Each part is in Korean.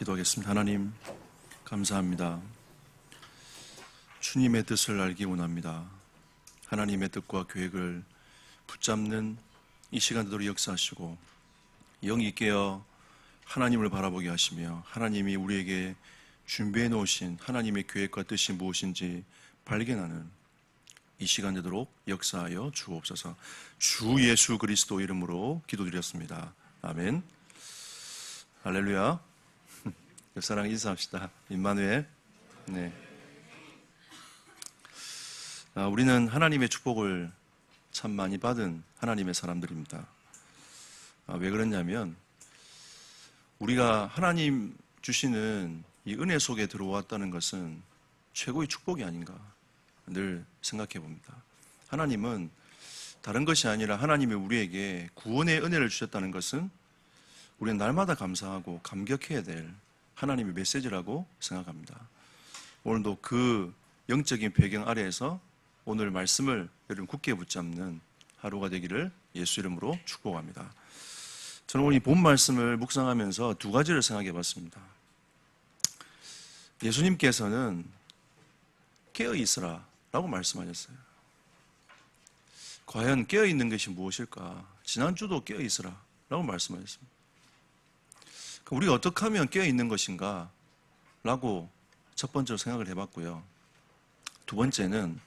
기도하겠습니다. 하나님, 감사합니다. 주님의 뜻을 알기 원합니다. 하나님의 뜻과 계획을 붙잡는 이 시간대로 역사하시고 영이 깨어 하나님을 바라보게 하시며 하나님이 우리에게 준비해 놓으신 하나님의 계획과 뜻이 무엇인지 발견하는 이 시간 되도록 역사하여 주옵소서. 주 예수 그리스도 이름으로 기도드렸습니다. 아멘. 할렐루야. 옆사랑 인사합시다. 임마누엘. 네. 우리는 하나님의 축복을 참 많이 받은 하나님의 사람들입니다. 왜 그러냐면 우리가 하나님 주시는 이 은혜 속에 들어왔다는 것은 최고의 축복이 아닌가 늘 생각해 봅니다. 하나님은 다른 것이 아니라 하나님이 우리에게 구원의 은혜를 주셨다는 것은 우리는 날마다 감사하고 감격해야 될 하나님의 메시지라고 생각합니다. 오늘도 그 영적인 배경 아래에서 오늘 말씀을 여러분 굳게 붙잡는 하루가 되기를 예수 이름으로 축복합니다. 저는 오늘 이 본 말씀을 묵상하면서 두 가지를 생각해 봤습니다. 예수님께서는 깨어 있으라 라고 말씀하셨어요. 과연 깨어 있는 것이 무엇일까? 지난주도 깨어 있으라 라고 말씀하셨습니다. 우리가 어떻게 하면 깨어 있는 것인가? 라고 첫 번째로 생각을 해봤고요. 두 번째는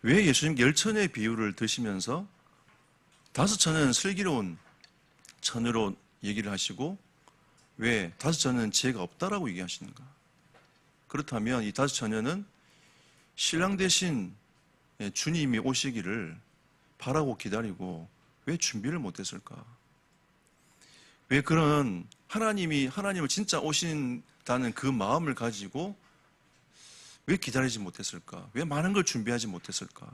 왜 예수님 열천의 비유를 드시면서 다섯 천은 슬기로운 처녀로 얘기를 하시고 왜 다섯 처녀는 지혜가 없다라고 얘기하시는가? 그렇다면 이 다섯 처녀는 신랑 대신 주님이 오시기를 바라고 기다리고 왜 준비를 못했을까? 왜 그런 하나님을 진짜 오신다는 그 마음을 가지고 왜 기다리지 못했을까? 왜 많은 걸 준비하지 못했을까?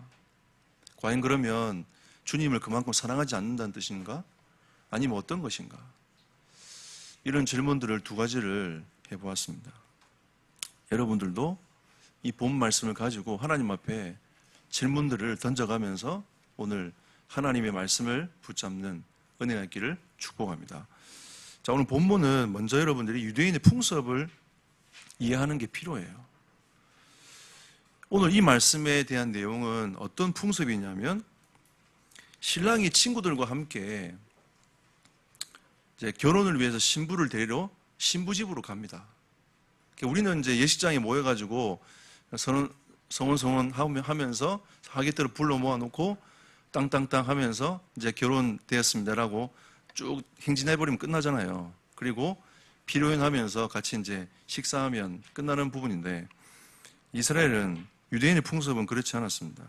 과연 그러면 주님을 그만큼 사랑하지 않는다는 뜻인가? 아니면 어떤 것인가? 이런 질문들을 두 가지를 해보았습니다. 여러분들도 이 본 말씀을 가지고 하나님 앞에 질문들을 던져가면서 오늘 하나님의 말씀을 붙잡는 은혜가 있기를 축복합니다. 자, 오늘 본문은 먼저 여러분들이 유대인의 풍습을 이해하는 게 필요해요. 오늘 이 말씀에 대한 내용은 어떤 풍습이냐면 신랑이 친구들과 함께 이제 결혼을 위해서 신부를 데리러 신부 집으로 갑니다. 우리는 이제 예식장에 모여가지고 성원 하면서 하객들을 불러 모아놓고 땅땅땅 하면서 이제 결혼되었습니다라고 쭉 행진해버리면 끝나잖아요. 그리고 피로연하면서 같이 이제 식사하면 끝나는 부분인데 이스라엘은 유대인의 풍습은 그렇지 않았습니다.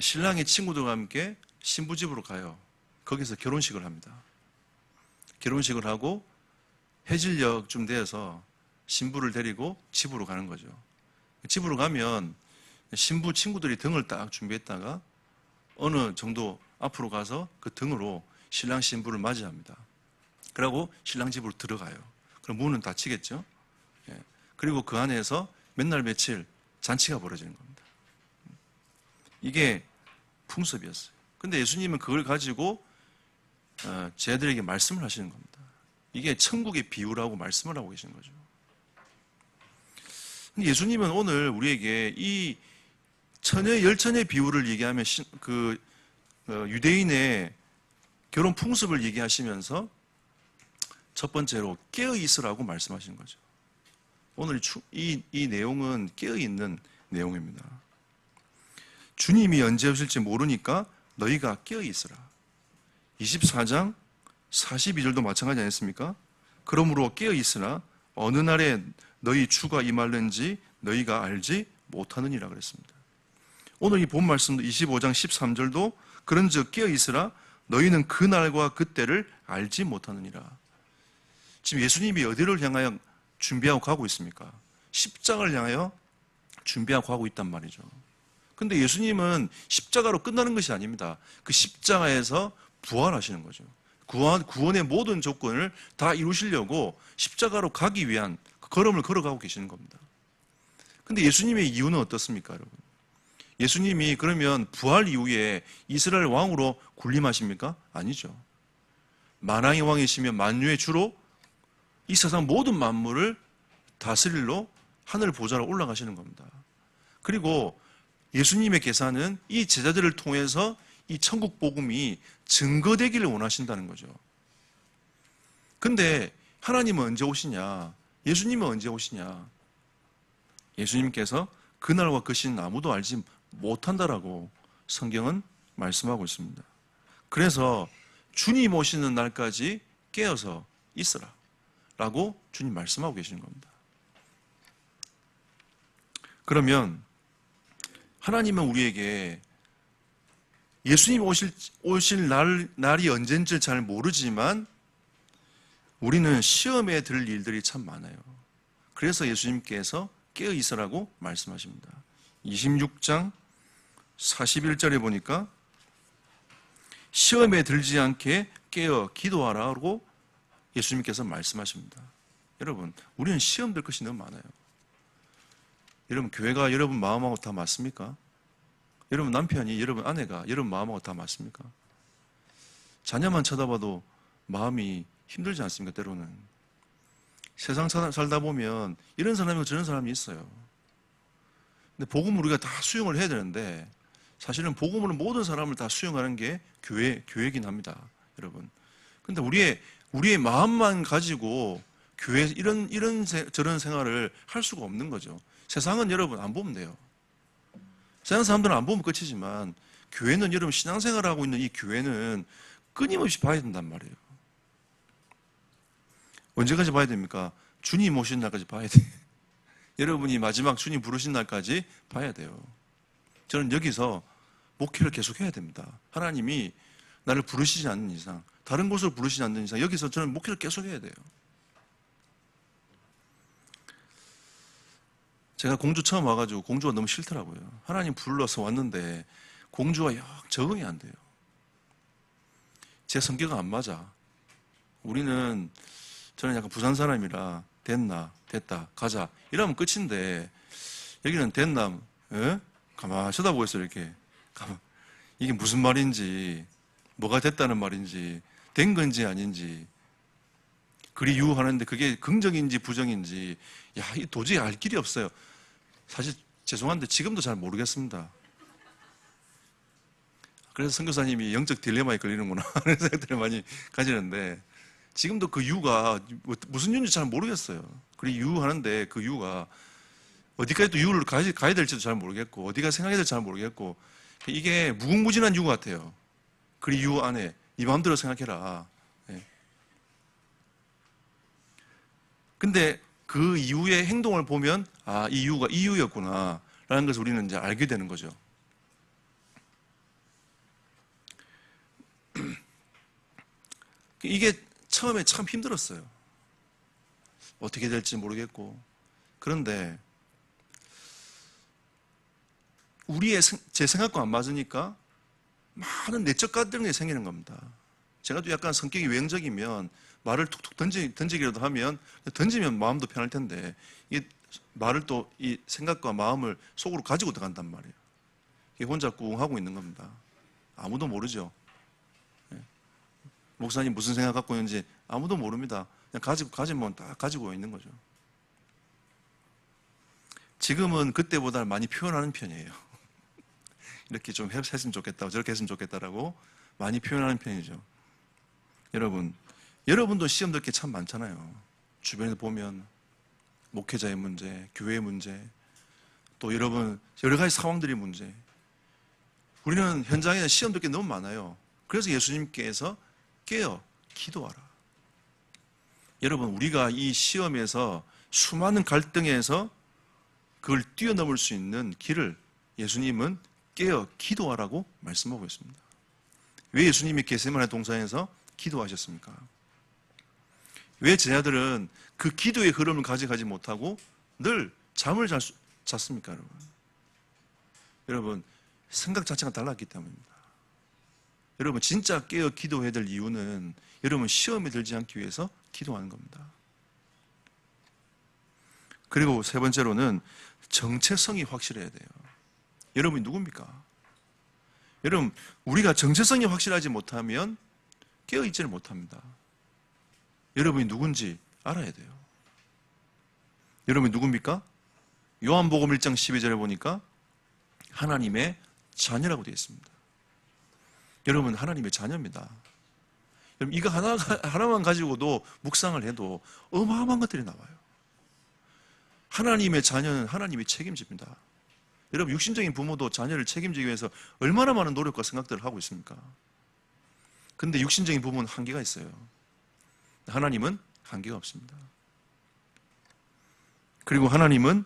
신랑이 친구들과 함께 신부집으로 가요. 거기서 결혼식을 합니다. 결혼식을 하고 해질녘쯤 되어서 신부를 데리고 집으로 가는 거죠. 집으로 가면 신부 친구들이 등을 딱 준비했다가 어느 정도 앞으로 가서 그 등으로 신랑 신부를 맞이합니다. 그리고 신랑 집으로 들어가요. 그럼 문은 닫히겠죠. 그리고 그 안에서 몇 날 며칠 잔치가 벌어지는 겁니다. 이게 풍습이었어요. 근데 예수님은 그걸 가지고 쟤들에게 말씀을 하시는 겁니다. 이게 천국의 비유라고 말씀을 하고 계시는 거죠. 근데 예수님은 오늘 우리에게 이 열천의 비유를 얘기하면 유대인의 결혼 풍습을 얘기하시면서 첫 번째로 깨어 있으라고 말씀하시는 거죠. 오늘 이 내용은 깨어 있는 내용입니다. 주님이 언제 오실지 모르니까 너희가 깨어 있으라. 24장 42절도 마찬가지 아니었습니까? 그러므로 깨어 있으나 어느 날에 너희 주가 임할는지 너희가 알지 못하느니라 그랬습니다. 오늘 이 본 말씀도 25장 13절도 그런즉 깨어 있으라 너희는 그 날과 그때를 알지 못하느니라. 지금 예수님이 어디를 향하여 준비하고 가고 있습니까? 십자가를 향하여 준비하고 가고 있단 말이죠. 근데 예수님은 십자가로 끝나는 것이 아닙니다. 그 십자가에서 부활하시는 거죠. 구원의 모든 조건을 다 이루시려고 십자가로 가기 위한 그 걸음을 걸어가고 계시는 겁니다. 근데 예수님의 이유는 어떻습니까, 여러분? 예수님이 그러면 부활 이후에 이스라엘 왕으로 군림하십니까? 아니죠. 만왕의 왕이시며 만유의 주로 이 세상 모든 만물을 다스릴로 하늘 보좌로 올라가시는 겁니다. 그리고 예수님의 계산은 이 제자들을 통해서 이 천국 복음이 증거되기를 원하신다는 거죠. 근데 하나님은 언제 오시냐? 예수님은 언제 오시냐? 예수님께서 그날과 그 시는 아무도 알지 못한다라고 성경은 말씀하고 있습니다. 그래서 주님 오시는 날까지 깨어서 있으라 라고 주님 말씀하고 계시는 겁니다. 그러면 하나님은 우리에게 예수님 오실 날이 언젠지 잘 모르지만 우리는 시험에 들 일들이 참 많아요. 그래서 예수님께서 깨어 있으라고 말씀하십니다. 26장 41절에 보니까 시험에 들지 않게 깨어 기도하라고 예수님께서 말씀하십니다. 여러분, 우리는 시험 될 것이 너무 많아요. 여러분, 교회가 여러분 마음하고 다 맞습니까? 여러분 남편이, 여러분 아내가 여러분 마음하고 다 맞습니까? 자녀만 쳐다봐도 마음이 힘들지 않습니까? 때로는 세상 살다 보면 이런 사람이고 저런 사람이 있어요. 근데 복음을 우리가 다 수용을 해야 되는데 사실은 복음으로 모든 사람을 다 수용하는 게 교회이긴 합니다, 여러분. 근데 우리의 마음만 가지고 교회 이런 저런 생활을 할 수가 없는 거죠. 세상은 여러분 안 보면 돼요. 세상 사람들은 안 보면 끝이지만 교회는 여러분 신앙생활하고 있는 이 교회는 끊임없이 봐야 된단 말이에요. 언제까지 봐야 됩니까? 주님 오신 날까지 봐야 돼요. 여러분이 마지막 주님 부르신 날까지 봐야 돼요. 저는 여기서 목회를 계속 해야 됩니다. 하나님이 나를 부르시지 않는 이상, 다른 곳으로 부르시지 않는 이상 여기서 저는 목회를 계속 해야 돼요. 제가 공주 처음 와가지고 공주가 너무 싫더라고요. 하나님 불러서 왔는데 공주가 영 적응이 안 돼요. 제 성격은 안 맞아. 저는 약간 부산 사람이라 됐나, 됐다, 가자 이러면 끝인데 여기는 됐나, 가만히 쳐다보고 있어요. 이렇게 이게 무슨 말인지, 뭐가 됐다는 말인지, 된 건지 아닌지, 그리 유하는데 그게 긍정인지 부정인지 도저히 알 길이 없어요. 사실 죄송한데 지금도 잘 모르겠습니다. 그래서 선교사님이 영적 딜레마에 걸리는구나 하는 생각들을 많이 가지는데 지금도 그 유가 무슨 유인지 잘 모르겠어요. 그리고 유하는데 그 유가 어디까지 또 유를 가야 될지도 잘 모르겠고 어디가 생각해야 될지 잘 모르겠고 이게 무궁무진한 유 같아요. 그리 유 안에 네 마음대로 생각해라. 근데 그 이후의 행동을 보면 이 이유가 이유였구나 라는 것을 우리는 이제 알게 되는 거죠. 이게 처음에 참 힘들었어요. 어떻게 될지 모르겠고. 그런데 제 생각과 안 맞으니까 많은 내적 갈등이 생기는 겁니다. 제가 또 약간 성격이 외형적이면 말을 툭툭 던지기라도 하면 던지면 마음도 편할 텐데 이 말을 또 이 생각과 마음을 속으로 가지고 들어간단 말이에요. 이게 혼자 꿍 하고 있는 겁니다. 아무도 모르죠. 목사님 무슨 생각 갖고 있는지 아무도 모릅니다. 그냥 가지면 다 가지고 있는 거죠. 지금은 그때보다 많이 표현하는 편이에요. 이렇게 좀 했으면 좋겠다, 저렇게 했으면 좋겠다라고 많이 표현하는 편이죠. 여러분도 시험 들 게 참 많잖아요. 주변에서 보면 목회자의 문제, 교회의 문제, 또 여러분 여러 가지 상황들의 문제. 우리는 현장에 시험 들 게 너무 많아요. 그래서 예수님께서 깨어 기도하라. 여러분, 우리가 이 시험에서 수많은 갈등에서 그걸 뛰어넘을 수 있는 길을 예수님은 깨어 기도하라고 말씀하고 있습니다. 왜 예수님이 겟세마네 동산에서 기도하셨습니까? 왜 제자들은 그 기도의 흐름을 가져가지 못하고 늘 잠을 잤습니까, 여러분? 여러분, 생각 자체가 달랐기 때문입니다. 여러분, 진짜 깨어 기도해야 될 이유는 여러분 시험에 들지 않기 위해서 기도하는 겁니다. 그리고 세 번째로는 정체성이 확실해야 돼요. 여러분이 누굽니까? 여러분, 우리가 정체성이 확실하지 못하면 깨어있지를 못합니다. 여러분이 누군지 알아야 돼요. 여러분이 누굽니까? 요한복음 1장 12절에 보니까 하나님의 자녀라고 되어 있습니다. 여러분 하나님의 자녀입니다. 여러분 이거 하나만 가지고도 묵상을 해도 어마어마한 것들이 나와요. 하나님의 자녀는 하나님이 책임집니다. 여러분 육신적인 부모도 자녀를 책임지기 위해서 얼마나 많은 노력과 생각들을 하고 있습니까? 근데 육신적인 부모는 한계가 있어요. 하나님은 한계가 없습니다. 그리고 하나님은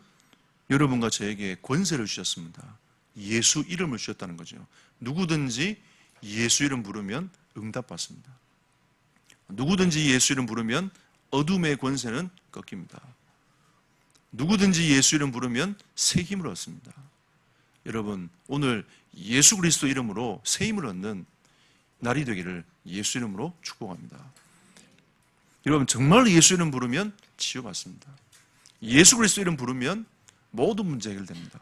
여러분과 저에게 권세를 주셨습니다. 예수 이름을 주셨다는 거죠. 누구든지 예수 이름 부르면 응답받습니다. 누구든지 예수 이름 부르면 어둠의 권세는 꺾입니다. 누구든지 예수 이름 부르면 새 힘을 얻습니다. 여러분 오늘 예수 그리스도 이름으로 새 힘을 얻는 날이 되기를 예수 이름으로 축복합니다. 여러분 정말 예수 이름 부르면 치유받습니다. 예수 그리스도 이름 부르면 모든 문제 해결됩니다.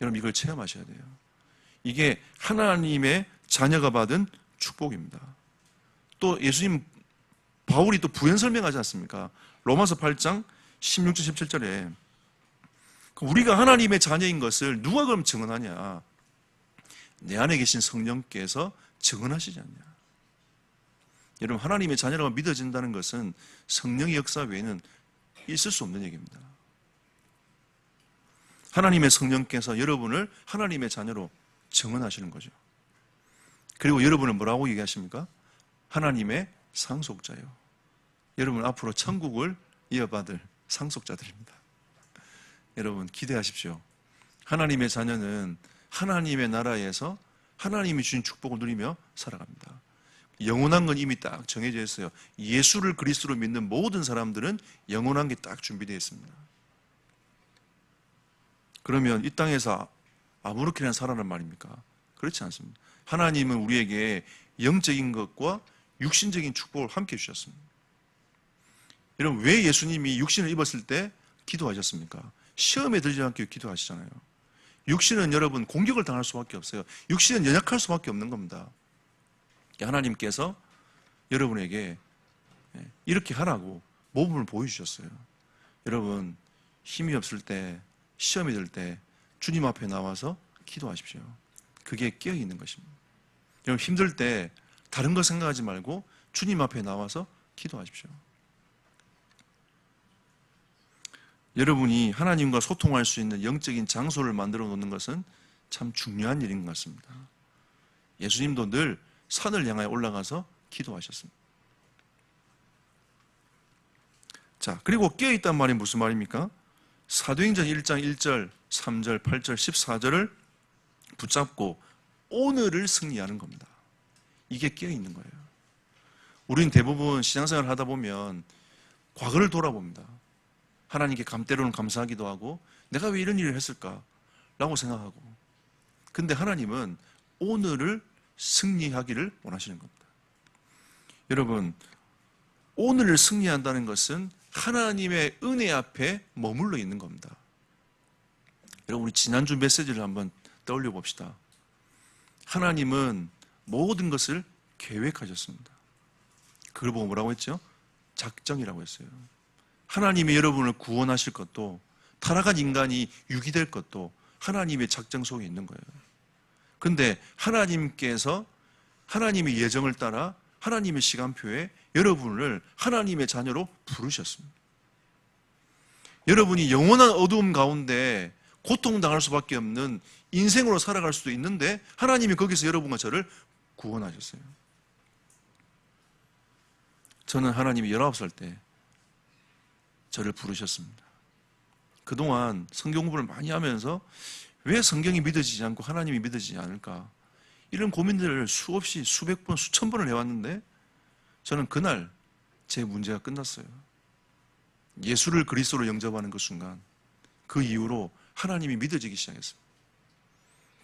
여러분 이걸 체험하셔야 돼요. 이게 하나님의 자녀가 받은 축복입니다. 또 예수님 바울이 또 부연 설명하지 않습니까? 로마서 8장 16절 17절에 우리가 하나님의 자녀인 것을 누가 그럼 증언하냐? 내 안에 계신 성령께서 증언하시지 않냐? 여러분 하나님의 자녀라고 믿어진다는 것은 성령의 역사 외에는 있을 수 없는 얘기입니다. 하나님의 성령께서 여러분을 하나님의 자녀로 증언하시는 거죠. 그리고 여러분을 뭐라고 얘기하십니까? 하나님의 상속자요. 여러분 앞으로 천국을 이어받을 상속자들입니다. 여러분 기대하십시오. 하나님의 자녀는 하나님의 나라에서 하나님이 주신 축복을 누리며 살아갑니다. 영원한 건 이미 딱 정해져 있어요. 예수를 그리스도로 믿는 모든 사람들은 영원한 게 딱 준비되어 있습니다. 그러면 이 땅에서 아무렇게나 살아란 말입니까? 그렇지 않습니다. 하나님은 우리에게 영적인 것과 육신적인 축복을 함께 주셨습니다. 여러분 왜 예수님이 육신을 입었을 때 기도하셨습니까? 시험에 들지 않게 기도하시잖아요. 육신은 여러분 공격을 당할 수밖에 없어요. 육신은 연약할 수밖에 없는 겁니다. 하나님께서 여러분에게 이렇게 하라고 모범을 보여주셨어요. 여러분 힘이 없을 때 시험이 들 때 주님 앞에 나와서 기도하십시오. 그게 깨어있는 것입니다. 여러분 힘들 때 다른 거 생각하지 말고 주님 앞에 나와서 기도하십시오. 여러분이 하나님과 소통할 수 있는 영적인 장소를 만들어 놓는 것은 참 중요한 일인 것 같습니다. 예수님도 늘 산을 향하여 올라가서 기도하셨습니다. 자, 그리고 깨어있단 말이 무슨 말입니까? 사도행전 1장 1절, 3절, 8절, 14절을 붙잡고 오늘을 승리하는 겁니다. 이게 깨어있는 거예요. 우리는 대부분 신앙생활을 하다 보면 과거를 돌아봅니다. 하나님께 때로는 감사하기도 하고 내가 왜 이런 일을 했을까? 라고 생각하고 근데 하나님은 오늘을 승리하기를 원하시는 겁니다. 여러분 오늘을 승리한다는 것은 하나님의 은혜 앞에 머물러 있는 겁니다. 여러분 우리 지난주 메시지를 한번 떠올려 봅시다. 하나님은 모든 것을 계획하셨습니다. 그걸 보고 뭐라고 했죠? 작정이라고 했어요. 하나님이 여러분을 구원하실 것도 타락한 인간이 유기될 것도 하나님의 작정 속에 있는 거예요. 그런데 하나님께서 하나님의 예정을 따라 하나님의 시간표에 여러분을 하나님의 자녀로 부르셨습니다. 여러분이 영원한 어두움 가운데 고통당할 수밖에 없는 인생으로 살아갈 수도 있는데 하나님이 거기서 여러분과 저를 구원하셨어요. 저는 하나님이 19살 때 저를 부르셨습니다. 그동안 성경 공부를 많이 하면서 왜 성경이 믿어지지 않고 하나님이 믿어지지 않을까? 이런 고민들을 수없이 수백 번, 수천 번을 해왔는데 저는 그날 제 문제가 끝났어요. 예수를 그리스도로 영접하는 그 순간 그 이후로 하나님이 믿어지기 시작했습니다.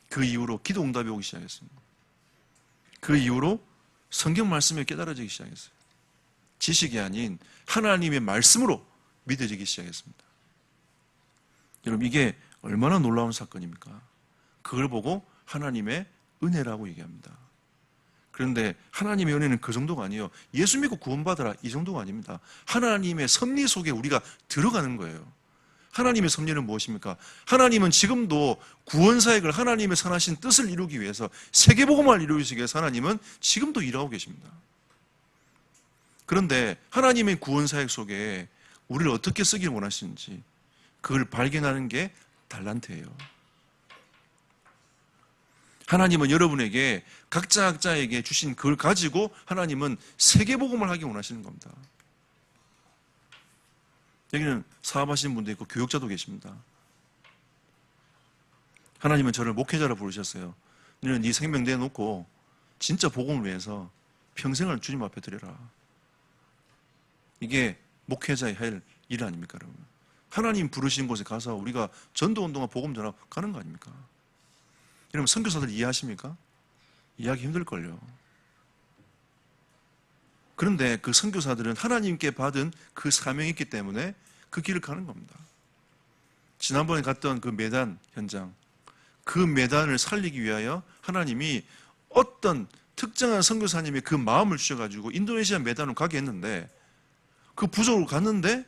그 이후로 기도 응답이 오기 시작했습니다. 그 이후로 성경 말씀이 깨달아지기 시작했어요. 지식이 아닌 하나님의 말씀으로 믿어지기 시작했습니다. 여러분 이게 얼마나 놀라운 사건입니까? 그걸 보고 하나님의 은혜라고 얘기합니다. 그런데 하나님의 은혜는 그 정도가 아니에요. 예수 믿고 구원받아라 이 정도가 아닙니다. 하나님의 섭리 속에 우리가 들어가는 거예요. 하나님의 섭리는 무엇입니까? 하나님은 지금도 구원사역을 하나님의 선하신 뜻을 이루기 위해서 세계복음화를 이루기 위해서 하나님은 지금도 일하고 계십니다. 그런데 하나님의 구원사역 속에 우리를 어떻게 쓰기를 원하시는지 그걸 발견하는 게 달란트예요. 하나님은 여러분에게 각자에게 주신 그걸 가지고 하나님은 세계복음을 하기 원하시는 겁니다. 여기는 사업하시는 분도 있고 교육자도 계십니다. 하나님은 저를 목회자로 부르셨어요. 너는 네 생명 내놓고 진짜 복음을 위해서 평생을 주님 앞에 드려라. 이게 목회자의 할 일 아닙니까, 여러분? 하나님 부르신 곳에 가서 우리가 전도운동과 복음 전하고 가는 거 아닙니까? 여러분 선교사들 이해하십니까? 이해하기 힘들걸요. 그런데 그 선교사들은 하나님께 받은 그 사명이 있기 때문에 그 길을 가는 겁니다. 지난번에 갔던 그 메단 현장, 그 메단을 살리기 위하여 하나님이 어떤 특정한 선교사님의 그 마음을 주셔가지고 인도네시아 메단으로 가게 했는데 그 부족으로 갔는데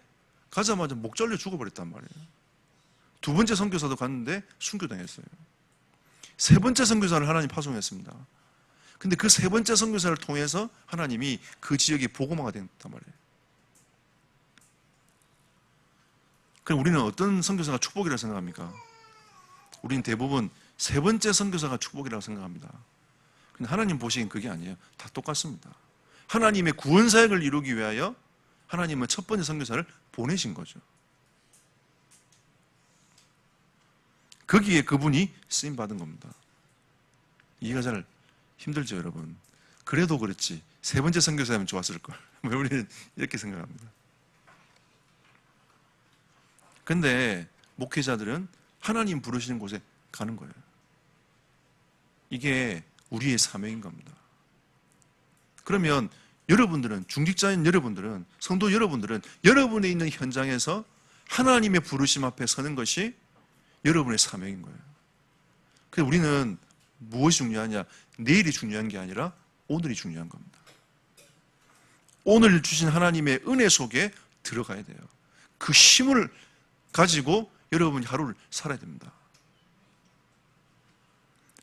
가자마자 목 잘려 죽어버렸단 말이에요. 두 번째 선교사도 갔는데 순교당했어요. 세 번째 선교사를 하나님 파송했습니다. 근데 그 세 번째 선교사를 통해서 하나님이 그 지역이 복음화가 됐단 말이에요. 그럼 우리는 어떤 선교사가 축복이라고 생각합니까? 우리는 대부분 세 번째 선교사가 축복이라고 생각합니다. 근데 하나님 보시기엔 그게 아니에요. 다 똑같습니다. 하나님의 구원 사역을 이루기 위하여 하나님은 첫 번째 선교사를 보내신 거죠. 거기에 그분이 쓰임 받은 겁니다. 이해가 잘 힘들죠, 여러분? 그래도 그렇지 세 번째 선교사면 좋았을 걸. 우리는 이렇게 생각합니다. 근데 목회자들은 하나님 부르시는 곳에 가는 거예요. 이게 우리의 사명인 겁니다. 그러면 여러분들은, 중직자인 여러분들은, 성도 여러분들은 여러분이 있는 현장에서 하나님의 부르심 앞에 서는 것이 여러분의 사명인 거예요. 그래서 우리는 무엇이 중요하냐? 내일이 중요한 게 아니라 오늘이 중요한 겁니다. 오늘 주신 하나님의 은혜 속에 들어가야 돼요. 그 힘을 가지고 여러분이 하루를 살아야 됩니다.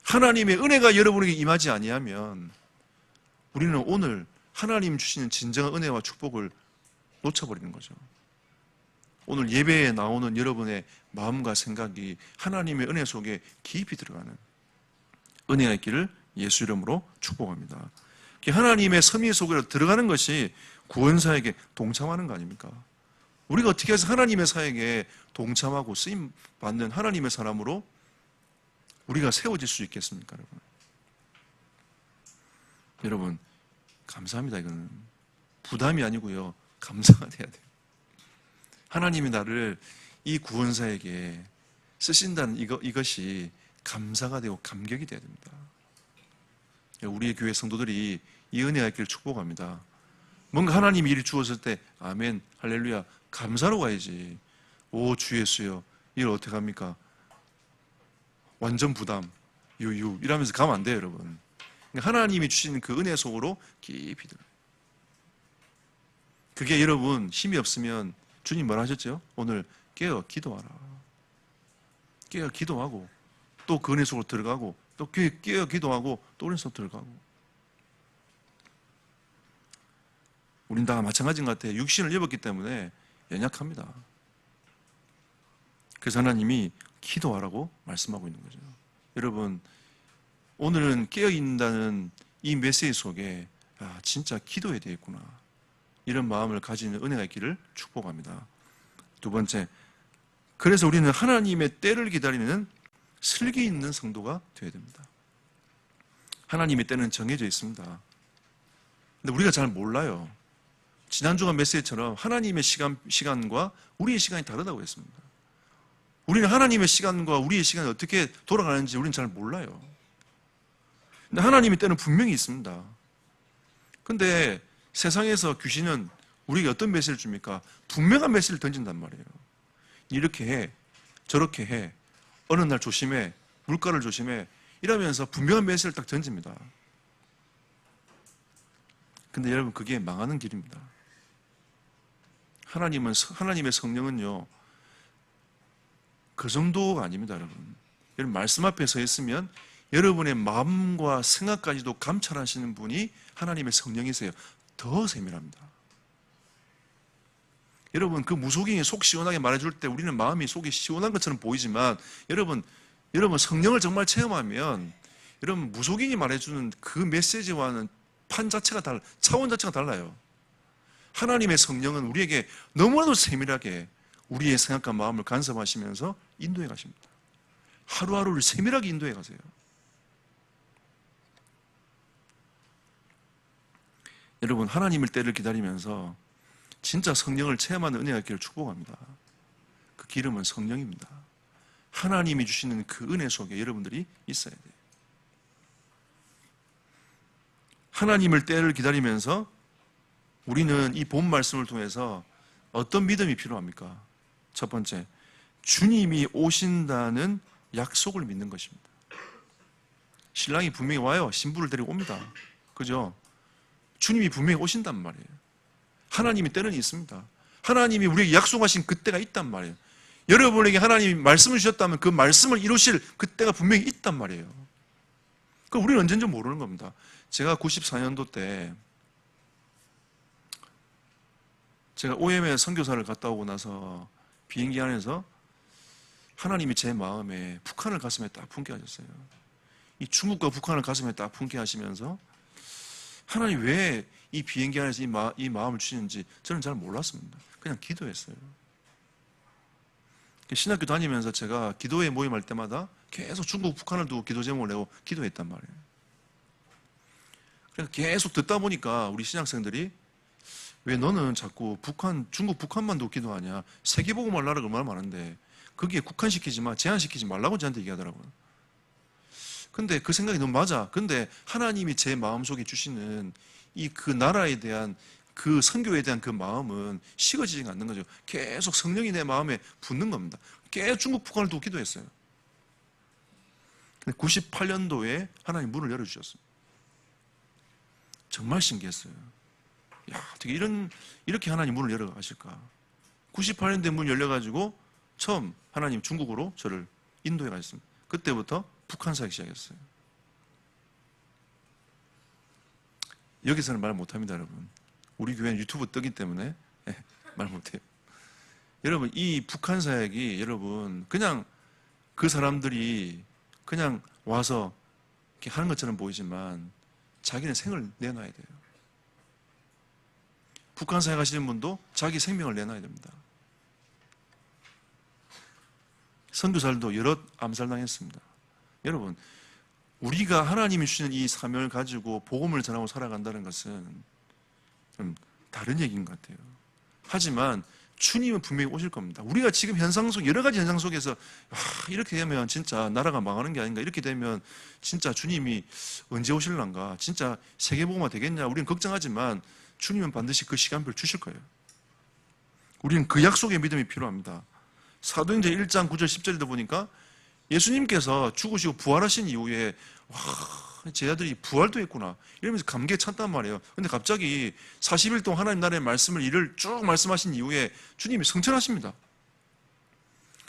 하나님의 은혜가 여러분에게 임하지 아니하면 우리는 오늘 하나님 주시는 진정한 은혜와 축복을 놓쳐버리는 거죠. 오늘 예배에 나오는 여러분의 마음과 생각이 하나님의 은혜 속에 깊이 들어가는 은혜가 있기를 예수 이름으로 축복합니다. 하나님의 섭리 속으로 들어가는 것이 구원사에게 동참하는 거 아닙니까? 우리가 어떻게 해서 하나님의 사역에 동참하고 쓰임 받는 하나님의 사람으로 우리가 세워질 수 있겠습니까, 여러분? 여러분, 감사합니다. 이거는 부담이 아니고요, 감사가 돼야 돼요. 하나님이 나를 이 구원사에게 쓰신다는 이것이 감사가 되고 감격이 돼야 됩니다. 우리의 교회 성도들이 이 은혜가 있기를 축복합니다. 뭔가 하나님이 일을 주었을 때 아멘, 할렐루야, 감사로 가야지. 오, 주 예수여, 이걸 어떻게 합니까? 완전 부담, 유유 이러면서 가면 안 돼요, 여러분. 하나님이 주시는 그 은혜 속으로 깊이 들어요. 그게 여러분 힘이 없으면 주님 뭐라 하셨죠? 오늘 깨어 기도하라. 깨어 기도하고 또 그 은혜 속으로 들어가고 또 깨어 기도하고 또 은혜 속으로 들어가고. 우린 다 마찬가지인 것 같아요. 육신을 입었기 때문에 연약합니다. 그래서 하나님이 기도하라고 말씀하고 있는 거죠. 여러분, 오늘은 깨어있다는 이 메시지 속에 진짜 기도해야 되겠구나, 이런 마음을 가지는 은혜가 있기를 축복합니다. 두 번째, 그래서 우리는 하나님의 때를 기다리는 슬기 있는 성도가 되어야 됩니다. 하나님의 때는 정해져 있습니다. 근데 우리가 잘 몰라요. 지난주가 메시지처럼 하나님의 시간과 우리의 시간이 다르다고 했습니다. 우리는 하나님의 시간과 우리의 시간이 어떻게 돌아가는지 우리는 잘 몰라요. 근데 하나님의 때는 분명히 있습니다. 근데 세상에서 귀신은 우리에게 어떤 메시지를 줍니까? 분명한 메시지를 던진단 말이에요. 이렇게 해, 저렇게 해, 어느 날 조심해, 물가를 조심해, 이러면서 분명한 메시지를 딱 던집니다. 근데 여러분, 그게 망하는 길입니다. 하나님의 성령은요, 그 정도가 아닙니다, 여러분. 여러분, 말씀 앞에 서 있으면 여러분의 마음과 생각까지도 감찰하시는 분이 하나님의 성령이세요. 더 세밀합니다. 여러분, 그 무속인이 속 시원하게 말해줄 때 우리는 마음이 속이 시원한 것처럼 보이지만, 여러분 성령을 정말 체험하면 여러분 무속인이 말해주는 그 메시지와는 판 자체가 차원 자체가 달라요. 하나님의 성령은 우리에게 너무나도 세밀하게 우리의 생각과 마음을 간섭하시면서 인도해 가십니다. 하루하루를 세밀하게 인도해 가세요. 여러분, 하나님을 때를 기다리면서 진짜 성령을 체험하는 은혜가 있기를 축복합니다. 그 기름은 성령입니다. 하나님이 주시는 그 은혜 속에 여러분들이 있어야 돼요. 하나님을 때를 기다리면서 우리는 이 본 말씀을 통해서 어떤 믿음이 필요합니까? 첫 번째, 주님이 오신다는 약속을 믿는 것입니다. 신랑이 분명히 와요. 신부를 데리고 옵니다. 그죠? 주님이 분명히 오신단 말이에요. 하나님이 때는 있습니다. 하나님이 우리에게 약속하신 그때가 있단 말이에요. 여러분에게 하나님이 말씀을 주셨다면 그 말씀을 이루실 그때가 분명히 있단 말이에요. 그걸 우리는 언제인지 모르는 겁니다. 제가 94년도 때 제가 OM에 선교사를 갔다 오고 나서 비행기 안에서 하나님이 제 마음에 북한을 가슴에 딱 품게 하셨어요. 이 중국과 북한을 가슴에 딱 품게 하시면서 하나님 왜 이 비행기 안에서 이 마음을 주시는지 저는 잘 몰랐습니다. 그냥 기도했어요. 신학교 다니면서 제가 기도회 모임할 때마다 계속 중국, 북한을 두고 기도 제목을 내고 기도했단 말이에요. 그래서 계속 듣다 보니까 우리 신학생들이 왜 너는 자꾸 중국, 북한만 두고 기도하냐? 세계복음할 나라가 얼마나 많은데 거기에 국한시키지 마, 제한시키지 말라고 저한테 얘기하더라고요. 근데 그 생각이 너무 맞아. 근데 하나님이 제 마음속에 주시는 그 나라에 대한 그 선교에 대한 그 마음은 식어지지 않는 거죠. 계속 성령이 내 마음에 붙는 겁니다. 계속 중국, 북한을 두고 기도했어요. 근데 98년도에 하나님 문을 열어주셨습니다. 정말 신기했어요. 야, 어떻게 이렇게 하나님 문을 열어가실까? 98년도에 문 열려가지고 처음 하나님 중국으로 저를 인도해 가셨습니다. 그때부터 북한 사역 시작했어요. 여기서는 말 못합니다, 여러분. 우리 교회는 유튜브 뜨기 때문에 말 못해요. 여러분, 이 북한 사역이 여러분 그냥 그 사람들이 그냥 와서 이렇게 하는 것처럼 보이지만 자기는 생을 내놔야 돼요. 북한 사역 하시는 분도 자기 생명을 내놔야 됩니다. 선교사들도 여럿 암살당했습니다. 여러분, 우리가 하나님이 주시는 이 사명을 가지고 복음을 전하고 살아간다는 것은 좀 다른 얘기인 것 같아요. 하지만 주님은 분명히 오실 겁니다. 우리가 지금 여러 가지 현상 속에서 이렇게 되면 진짜 나라가 망하는 게 아닌가, 이렇게 되면 진짜 주님이 언제 오실란가, 진짜 세계복음화 되겠냐, 우리는 걱정하지만 주님은 반드시 그 시간표를 주실 거예요. 우리는 그 약속의 믿음이 필요합니다. 사도행전 1장 9절 10절에도 보니까 예수님께서 죽으시고 부활하신 이후에 제자들이 부활도 했구나 이러면서 감개에 찼단 말이에요. 근데 갑자기 40일 동안 하나님 나라의 말씀을 쭉 말씀하신 이후에 주님이 성천하십니다.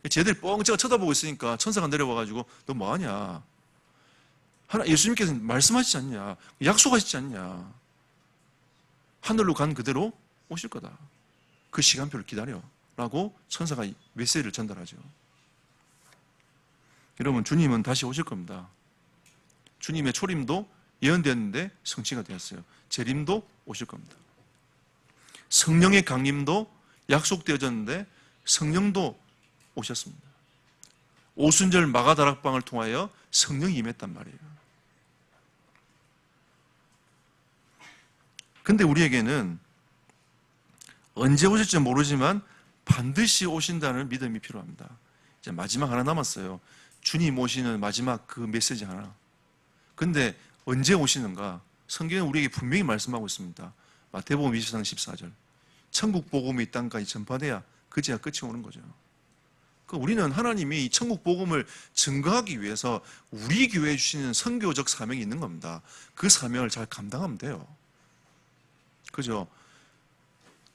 제자들이 뻥쩍 쳐다보고 있으니까 천사가 내려와가지고 너 뭐하냐, 예수님께서 말씀하시지 않냐, 약속하시지 않냐, 하늘로 간 그대로 오실 거다, 그 시간표를 기다려 라고 천사가 메시지를 전달하죠. 여러분, 주님은 다시 오실 겁니다. 주님의 초림도 예언되었는데 성취가 되었어요. 재림도 오실 겁니다. 성령의 강림도 약속되어졌는데 성령도 오셨습니다. 오순절 마가다락방을 통하여 성령이 임했단 말이에요. 근데 우리에게는 언제 오실지 모르지만 반드시 오신다는 믿음이 필요합니다. 이제 마지막 하나 남았어요. 주님 오시는 마지막 그 메시지 하나. 근데 언제 오시는가? 성경은 우리에게 분명히 말씀하고 있습니다. 마태복음 24장 14절. 천국 복음이 이 땅까지 전파돼야 그제야 끝이 오는 거죠. 우리는 하나님이 이 천국 복음을 증거하기 위해서 우리 교회에 주시는 선교적 사명이 있는 겁니다. 그 사명을 잘 감당하면 돼요. 그죠?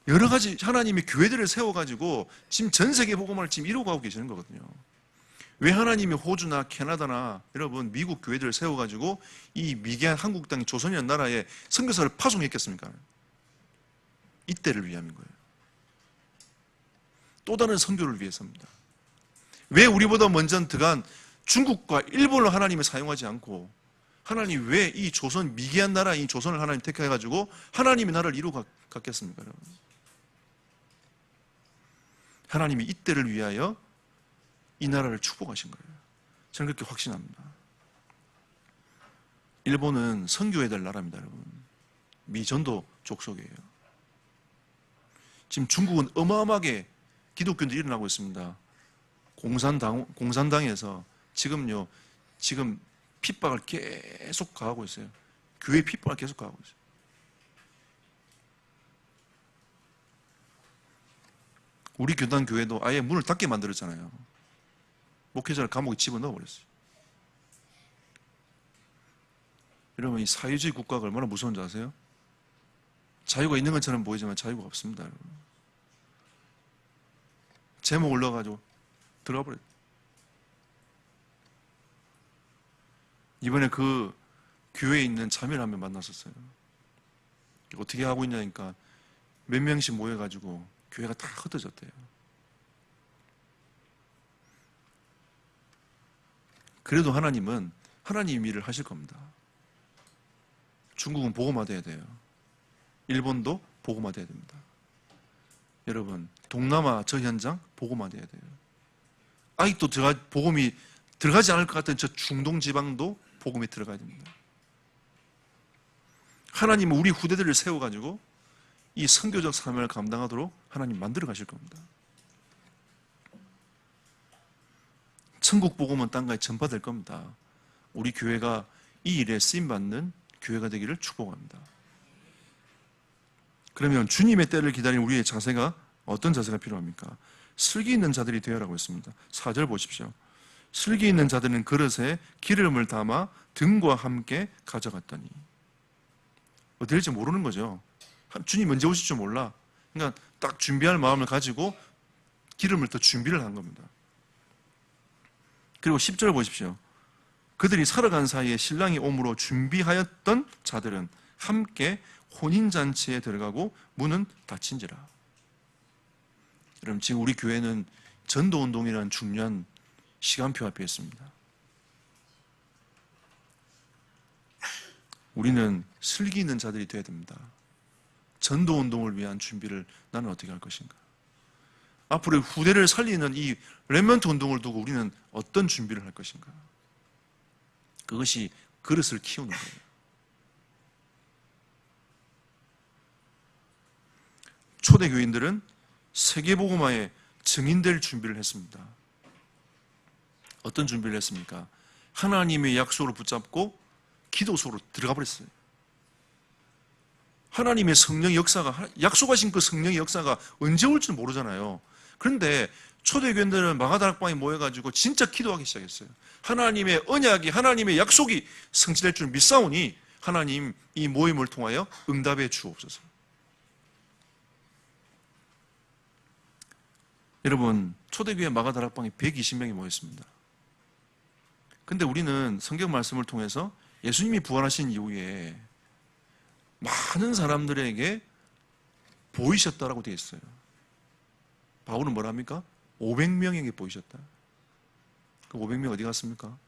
여러 가지 하나님이 교회들을 세워가지고 지금 전 세계 복음을 지금 이루고 가고 계시는 거거든요. 왜 하나님이 호주나 캐나다나 여러분 미국 교회들을 세워가지고 이 미개한 한국 땅 조선이라는 나라에 선교사를 파송했겠습니까? 이때를 위함인 거예요. 또 다른 선교를 위해서입니다. 왜 우리보다 먼저 들어간 중국과 일본을 하나님이 사용하지 않고 하나님 왜 이 조선 미개한 나라 이 조선을 하나님 택해가지고 하나님의 나라를 이루고 갔겠습니까? 여러분? 하나님이 이때를 위하여 이 나라를 축복하신 거예요. 저는 그렇게 확신합니다. 일본은 선교해야 될 나라입니다, 여러분. 미전도 족속이에요. 지금 중국은 어마어마하게 기독교인들이 일어나고 있습니다. 공산당에서 지금 핍박을 계속 가하고 있어요. 교회 핍박을 계속 가하고 있어요. 우리 교단 교회도 아예 문을 닫게 만들었잖아요. 목회자를 감옥에 집어넣어버렸어요. 여러분, 이 사회주의 국가가 얼마나 무서운지 아세요? 자유가 있는 것처럼 보이지만 자유가 없습니다, 여러분. 제목을 넣어가지고 들어가 버려요. 이번에 그 교회에 있는 자매를 한 명 만났었어요. 어떻게 하고 있냐니까 몇 명씩 모여가지고 교회가 다 흩어졌대요. 그래도 하나님은 하나님 일을 하실 겁니다. 중국은 복음화돼야 돼요. 일본도 복음화돼야 됩니다. 여러분, 동남아 저 현장 복음화돼야 돼요. 아직도 복음이 들어가지 않을 것 같은 저 중동 지방도 복음이 들어가야 됩니다. 하나님은 우리 후대들을 세워가지고 이 선교적 사명을 감당하도록 하나님 만들어 가실 겁니다. 천국 복음은 땅가에 전파될 겁니다. 우리 교회가 이 일에 쓰임받는 교회가 되기를 축복합니다. 그러면 주님의 때를 기다리는 우리의 자세가 어떤 자세가 필요합니까? 슬기 있는 자들이 되어라고 했습니다. 4절 보십시오. 슬기 있는 자들은 그릇에 기름을 담아 등과 함께 가져갔더니. 어떻게 될지 모르는 거죠. 주님 언제 오실 줄 몰라. 그러니까 딱 준비할 마음을 가지고 기름을 더 준비를 한 겁니다. 그리고 10절 보십시오. 그들이 살아간 사이에 신랑이 옴으로 준비하였던 자들은 함께 혼인잔치에 들어가고 문은 닫힌지라. 여러분, 지금 우리 교회는 전도운동이라는 중요한 시간표 앞에 있습니다. 우리는 슬기 있는 자들이 되어야 됩니다. 전도운동을 위한 준비를 나는 어떻게 할 것인가? 앞으로 후대를 살리는 이 렘넌트 운동을 두고 우리는 어떤 준비를 할 것인가? 그것이 그릇을 키우는 거예요. 초대교인들은 세계복음화에 증인될 준비를 했습니다. 어떤 준비를 했습니까? 하나님의 약속을 붙잡고 기도소로 들어가 버렸어요. 하나님의 성령의 역사가, 약속하신 그 성령의 역사가 언제 올지 모르잖아요. 그런데 초대교인들은 마가다락방에 모여가지고 진짜 기도하기 시작했어요. 하나님의 언약이, 하나님의 약속이 성취될 줄 믿사오니 하나님 이 모임을 통하여 응답해 주옵소서. 여러분, 초대교회 마가다락방에 120명이 모였습니다. 근데 우리는 성경 말씀을 통해서 예수님이 부활하신 이후에 많은 사람들에게 보이셨다라고 되어 있어요. 바울은 뭐라 합니까? 500명에게 보이셨다. 그 500명 어디 갔습니까?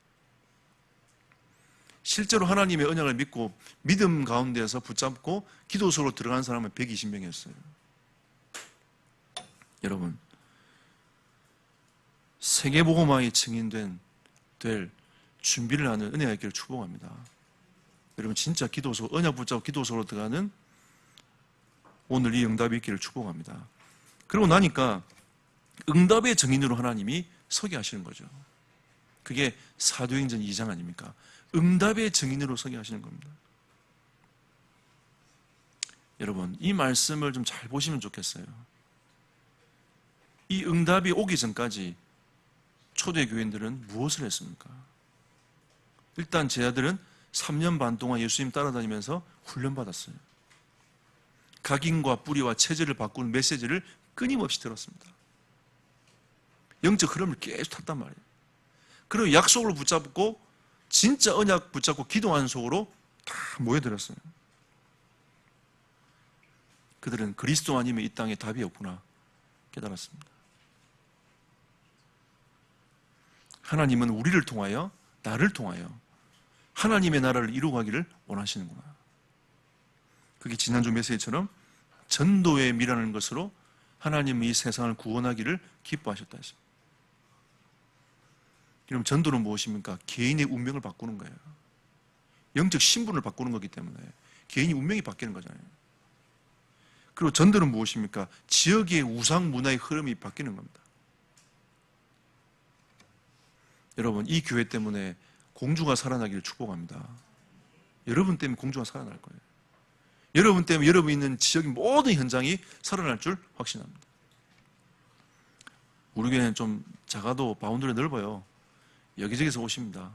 실제로 하나님의 언약을 믿고 믿음 가운데서 붙잡고 기도소로 들어간 사람은 120명이었어요. 여러분, 세계복음화의 증인될 준비를 하는 은혜가 있기를 축복합니다. 여러분, 진짜 기도소, 언약 붙잡고 기도소로 들어가는 오늘 이 응답이 있기를 축복합니다. 그러고 나니까 응답의 증인으로 하나님이 서게 하시는 거죠. 그게 사도행전 2장 아닙니까? 응답의 증인으로 서게 하시는 겁니다. 여러분, 이 말씀을 좀 잘 보시면 좋겠어요. 이 응답이 오기 전까지 초대교인들은 무엇을 했습니까? 일단 제 아들은 3년 반 동안 예수님 따라다니면서 훈련받았어요. 각인과 뿌리와 체질을 바꾸는 메시지를 끊임없이 들었습니다. 영적 흐름을 계속 탔단 말이에요. 그리고 약속을 붙잡고 진짜 언약 붙잡고 기도하는 속으로 다 모여들었어요. 그들은 그리스도 아니면 이 땅에 답이 없구나 깨달았습니다. 하나님은 우리를 통하여, 나를 통하여 하나님의 나라를 이루어가기를 원하시는구나. 그게 지난주 메시지처럼 전도의 미라는 것으로 하나님이 이 세상을 구원하기를 기뻐하셨다 했습니다. 그럼 전도는 무엇입니까? 개인의 운명을 바꾸는 거예요. 영적 신분을 바꾸는 거기 때문에 개인이 운명이 바뀌는 거잖아요. 그리고 전도는 무엇입니까? 지역의 우상 문화의 흐름이 바뀌는 겁니다. 여러분, 이 교회 때문에 공주가 살아나기를 축복합니다. 여러분 때문에 공주가 살아날 거예요. 여러분 때문에 여러분 있는 지역의 모든 현장이 살아날 줄 확신합니다. 우리 교회는 좀 작아도 바운드리 넓어요. 여기저기서 오십니다.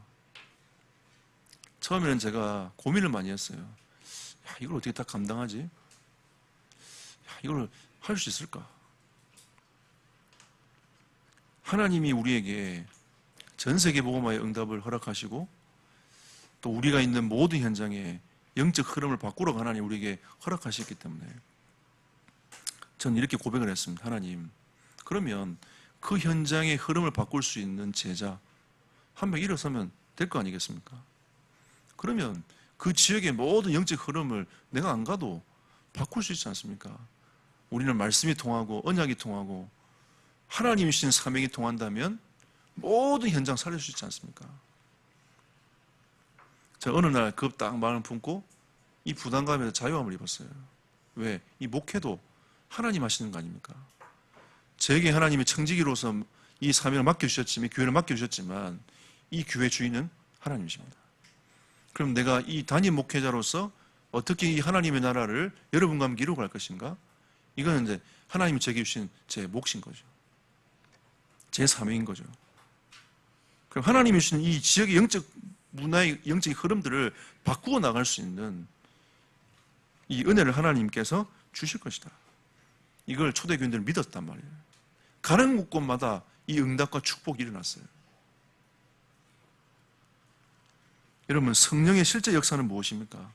처음에는 제가 고민을 많이 했어요. 야, 이걸 어떻게 다 감당하지? 야, 이걸 할 수 있을까? 하나님이 우리에게 전 세계 복음화의 응답을 허락하시고 또 우리가 있는 모든 현장에 영적 흐름을 바꾸러 하나님 우리에게 허락하셨기 때문에 저는 이렇게 고백을 했습니다. 하나님, 그러면 그 현장의 흐름을 바꿀 수 있는 제자 한 명 일어서면 될 거 아니겠습니까? 그러면 그 지역의 모든 영적 흐름을 내가 안 가도 바꿀 수 있지 않습니까? 우리는 말씀이 통하고 언약이 통하고 하나님이 주신 사명이 통한다면 모든 현장 살릴 수 있지 않습니까? 제가 어느 날 그 딱 마음을 품고 이 부담감에서 자유함을 입었어요. 왜? 이 목회도 하나님 하시는 거 아닙니까? 제게 하나님의 청지기로서 이 사명을 맡겨주셨지만, 교회를 맡겨주셨지만 이 교회 주인은 하나님이십니다. 그럼 내가 이 담임 목회자로서 어떻게 이 하나님의 나라를 여러분과 함께 이루어갈 것인가? 이거는 이제 하나님이 제게 주신 제 몫인 거죠. 제 사명인 거죠. 그럼 하나님이 주신 이 지역의 영적 문화의 영적 흐름들을 바꾸어 나갈 수 있는 이 은혜를 하나님께서 주실 것이다. 이걸 초대교인들은 믿었단 말이에요. 가는 곳마다 이 응답과 축복이 일어났어요. 여러분, 성령의 실제 역사는 무엇입니까?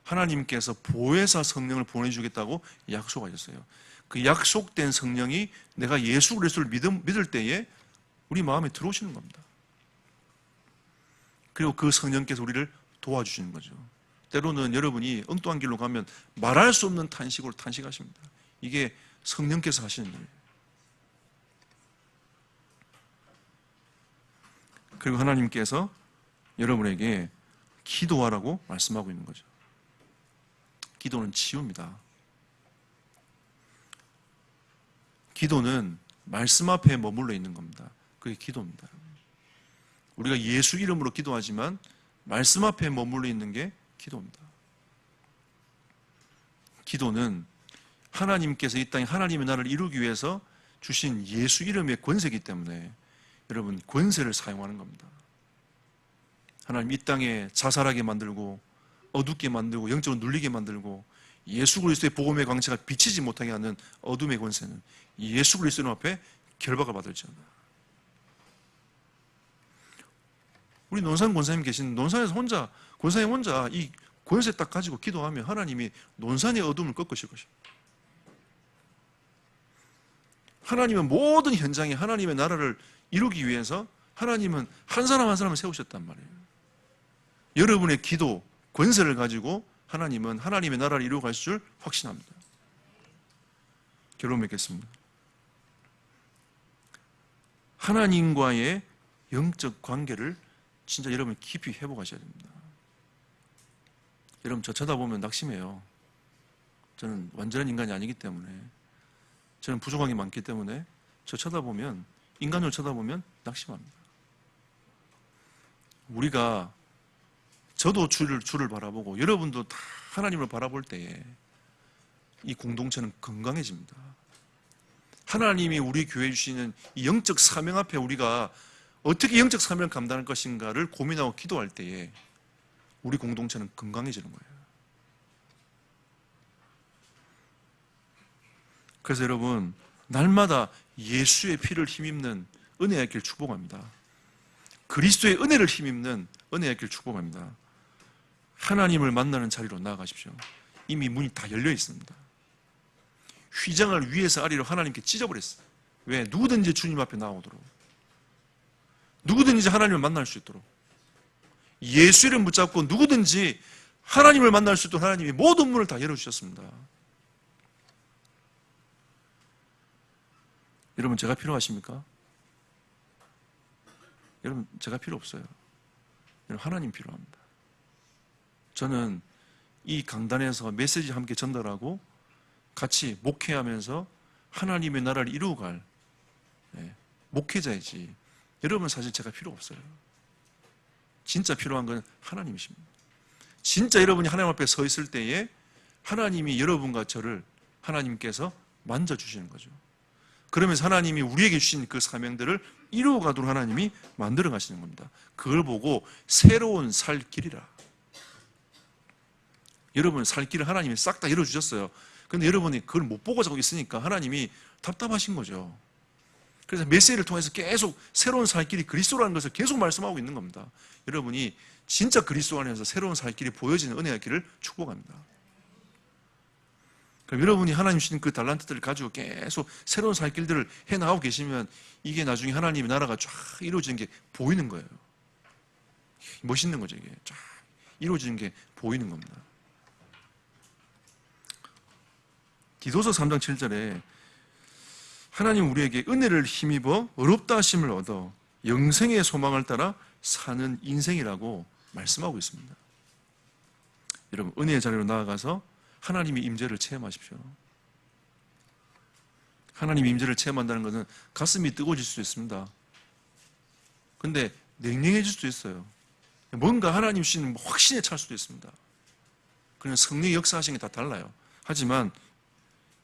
하나님께서 보혜사 성령을 보내주겠다고 약속하셨어요. 그 약속된 성령이 내가 예수 그리스도를 믿을 때에 우리 마음에 들어오시는 겁니다. 그리고 그 성령께서 우리를 도와주시는 거죠. 때로는 여러분이 엉뚱한 길로 가면 말할 수 없는 탄식으로 탄식하십니다. 이게 성령께서 하시는 일이에요. 그리고 하나님께서 여러분에게 기도하라고 말씀하고 있는 거죠. 기도는 치유입니다. 기도는 말씀 앞에 머물러 있는 겁니다. 그게 기도입니다. 우리가 예수 이름으로 기도하지만 말씀 앞에 머물러 있는 게 기도입니다. 기도는 하나님께서 이 땅에 하나님의 나라를 이루기 위해서 주신 예수 이름의 권세이기 때문에 여러분, 권세를 사용하는 겁니다. 하나님 이 땅에 자살하게 만들고 어둡게 만들고 영적으로 눌리게 만들고 예수 그리스도의 복음의 광채가 비치지 못하게 하는 어둠의 권세는 예수 그리스도 앞에 결박을 받을지어다. 우리 논산 권사님 계신 논산에서 권사님 혼자 이 권세 딱 가지고 기도하면 하나님이 논산의 어둠을 꺾으실 것입니다. 하나님은 모든 현장에 하나님의 나라를 이루기 위해서 하나님은 한 사람 한 사람을 세우셨단 말이에요. 여러분의 기도, 권세를 가지고 하나님은 하나님의 나라를 이루어갈 줄 확신합니다. 결론 맺겠습니다. 하나님과의 영적 관계를 진짜 여러분 깊이 회복하셔야 됩니다. 여러분, 저 쳐다보면 낙심해요. 저는 완전한 인간이 아니기 때문에, 저는 부족한 게 많기 때문에 저 쳐다보면, 인간을 쳐다보면 낙심합니다. 우리가, 저도 주를 바라보고 여러분도 다 하나님을 바라볼 때에 이 공동체는 건강해집니다. 하나님이 우리 교회에 주시는 이 영적 사명 앞에 우리가 어떻게 영적 사명을 감당할 것인가를 고민하고 기도할 때에 우리 공동체는 건강해지는 거예요. 그래서 여러분, 날마다 예수의 피를 힘입는 은혜의 길 축복합니다. 그리스도의 은혜를 힘입는 은혜의 길 축복합니다. 하나님을 만나는 자리로 나아가십시오. 이미 문이 다 열려 있습니다. 휘장을 위에서 아래로 하나님께 찢어버렸어요. 왜? 누구든지 주님 앞에 나오도록, 누구든지 하나님을 만날 수 있도록, 예수 이름 붙잡고 누구든지 하나님을 만날 수 있도록 하나님이 모든 문을 다 열어주셨습니다. 여러분, 제가 필요하십니까? 여러분, 제가 필요 없어요. 여러분, 하나님 필요합니다. 저는 이 강단에서 메시지 함께 전달하고 같이 목회하면서 하나님의 나라를 이루어갈 목회자이지, 여러분 사실 제가 필요 없어요. 진짜 필요한 건 하나님이십니다. 진짜 여러분이 하나님 앞에 서 있을 때에 하나님이 여러분과 저를 하나님께서 만져주시는 거죠. 그러면서 하나님이 우리에게 주신 그 사명들을 이루어가도록 하나님이 만들어 가시는 겁니다. 그걸 보고 새로운 살 길이라. 여러분, 살 길을 하나님이 싹 다 열어주셨어요. 그런데 여러분이 그걸 못 보고 자고 있으니까 하나님이 답답하신 거죠. 그래서 메시지를 통해서 계속 새로운 살 길이 그리스도라는 것을 계속 말씀하고 있는 겁니다. 여러분이 진짜 그리스도 안에서 새로운 살 길이 보여지는 은혜의 길을 축복합니다. 그럼 여러분이 하나님 주신 그 달란트들을 가지고 계속 새로운 살 길들을 해나가고 계시면 이게 나중에 하나님의 나라가 쫙 이루어지는 게 보이는 거예요. 멋있는 거죠. 이게 쫙 이루어지는 게 보이는 겁니다. 디도서 3장 7절에 하나님 우리에게 은혜를 힘입어 어렵다 하심을 얻어 영생의 소망을 따라 사는 인생이라고 말씀하고 있습니다. 여러분, 은혜의 자리로 나아가서 하나님의 임재를 체험하십시오. 하나님의 임재를 체험한다는 것은 가슴이 뜨거워질 수도 있습니다. 근데 냉랭해질 수도 있어요. 뭔가 하나님 주시는 확신에 찰 수도 있습니다. 그냥 성령의 역사하시는 게 다 달라요. 하지만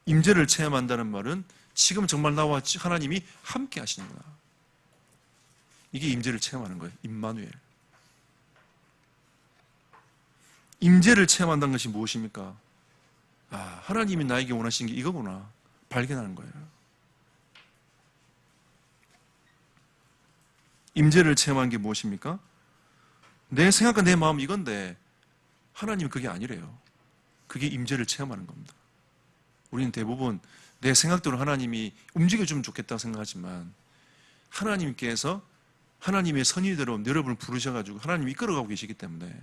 임재를 체험한다는 말은 지금 정말 나와 하나님이 함께 하시는구나. 이게 임재를 체험하는 거예요. 임마누엘. 임재를 체험한다는 것이 무엇입니까? 아, 하나님이 나에게 원하시는 게 이거구나 발견하는 거예요. 임재를 체험한 게 무엇입니까? 내 생각과 내 마음 이건데 하나님은 그게 아니래요. 그게 임재를 체험하는 겁니다. 우리는 대부분 내 생각대로 하나님이 움직여주면 좋겠다고 생각하지만 하나님께서 하나님의 선의대로 여러분을 부르셔가지고 하나님이 이끌어가고 계시기 때문에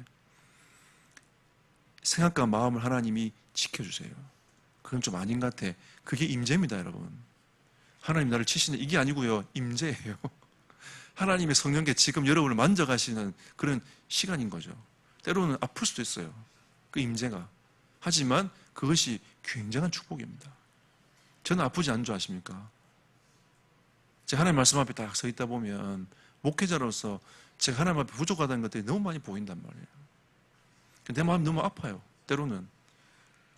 생각과 마음을 하나님이 지켜주세요. 그건 좀 아닌 것 같아. 그게 임재입니다, 여러분. 하나님 나를 치시는 이게 아니고요. 임재예요. 하나님의 성령께 지금 여러분을 만져가시는 그런 시간인 거죠. 때로는 아플 수도 있어요. 그 임재가. 하지만 그것이 굉장한 축복입니다. 저는 아프지 않은 줄 아십니까? 제가 하나님 말씀 앞에 딱 서 있다 보면 목회자로서 제가 하나님 앞에 부족하다는 것들이 너무 많이 보인단 말이에요. 내 마음이 너무 아파요. 때로는.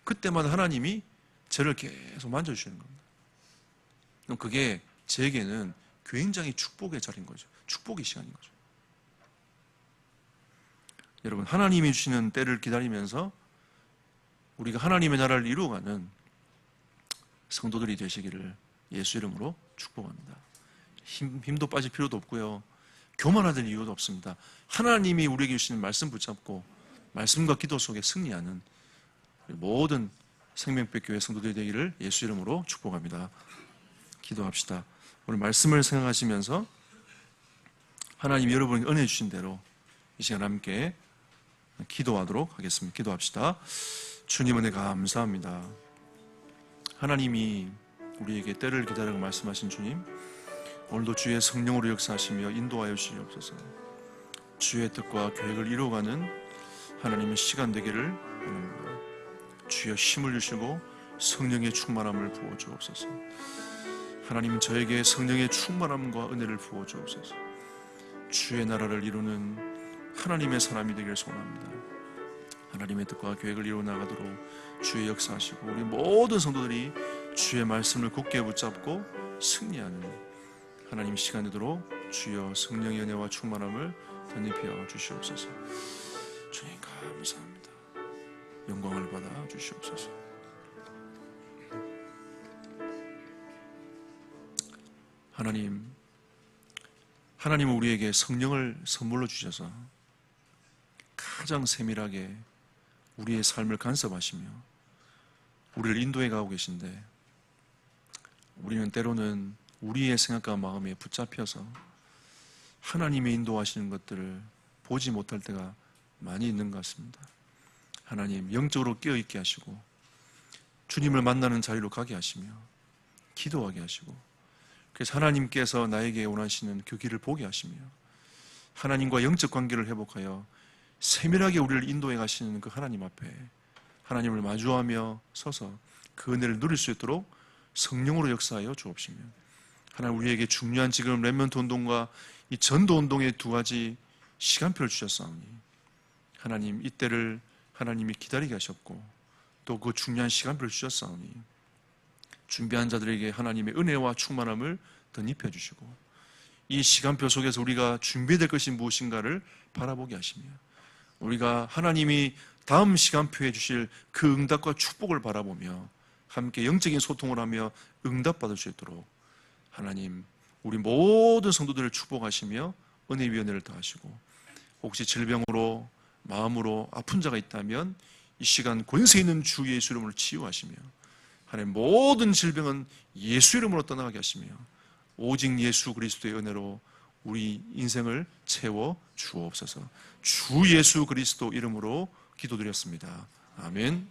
그때마다 하나님이 저를 계속 만져주시는 겁니다. 그럼 그게 저에게는 굉장히 축복의 자리인 거죠. 축복의 시간인 거죠. 여러분, 하나님이 주시는 때를 기다리면서 우리가 하나님의 나라를 이루어가는 성도들이 되시기를 예수 이름으로 축복합니다. 힘도 빠질 필요도 없고요. 교만할 이유도 없습니다. 하나님이 우리에게 주시는 말씀 붙잡고 말씀과 기도 속에 승리하는 모든 생명백교회 성도들이 되기를 예수 이름으로 축복합니다. 기도합시다. 오늘 말씀을 생각하시면서 하나님 여러분이 은혜 주신 대로 이 시간 함께 기도하도록 하겠습니다. 기도합시다. 주님 은혜 감사합니다. 하나님이 우리에게 때를 기다리고 말씀하신 주님, 오늘도 주의 성령으로 역사하시며 인도하여 주시옵소서. 주의 뜻과 계획을 이루어가는 하나님의 시간 되기를 원합니다. 주여 힘을 주시고 성령의 충만함을 부어 주옵소서. 하나님 저에게 성령의 충만함과 은혜를 부어 주옵소서. 주의 나라를 이루는 하나님의 사람이 되기를 소원합니다. 하나님의 뜻과 계획을 이루어 나가도록 주의 역사하시고 우리 모든 성도들이 주의 말씀을 굳게 붙잡고 승리하는 하나님 시간 되도록 주여 성령의 은혜와 충만함을 덧입혀 주시옵소서. 주님 감사합니다. 영광을 받아 주시옵소서. 하나님은 우리에게 성령을 선물로 주셔서 가장 세밀하게 우리의 삶을 간섭하시며 우리를 인도해 가고 계신데, 우리는 때로는 우리의 생각과 마음에 붙잡혀서 하나님의 인도하시는 것들을 보지 못할 때가 많이 있는 것 같습니다. 하나님, 영적으로 깨어있게 하시고 주님을 만나는 자리로 가게 하시며 기도하게 하시고, 그래서 하나님께서 나에게 원하시는 그 길을 보게 하시며 하나님과 영적 관계를 회복하여 세밀하게 우리를 인도해 가시는 그 하나님 앞에 하나님을 마주하며 서서 그 은혜를 누릴 수 있도록 성령으로 역사하여 주옵시며, 하나님, 우리에게 중요한 지금 렘넌트 운동과 이 전도 운동의 두 가지 시간표를 주셨사오니 하나님, 이때를 하나님이 기다리게 하셨고 또 그 중요한 시간표를 주셨사오니 준비한 자들에게 하나님의 은혜와 충만함을 덧입혀 주시고 이 시간표 속에서 우리가 준비될 것이 무엇인가를 바라보게 하시며 우리가 하나님이 다음 시간표에 주실 그 응답과 축복을 바라보며 함께 영적인 소통을 하며 응답받을 수 있도록 하나님, 우리 모든 성도들을 축복하시며 은혜 위원회를 더하시고, 혹시 질병으로 마음으로 아픈 자가 있다면 이 시간 권세 있는 주 예수 이름으로 치유하시며, 하나님, 모든 질병은 예수 이름으로 떠나가게 하시며 오직 예수 그리스도의 은혜로 우리 인생을 채워 주옵소서. 주 예수 그리스도 이름으로 기도드렸습니다. 아멘.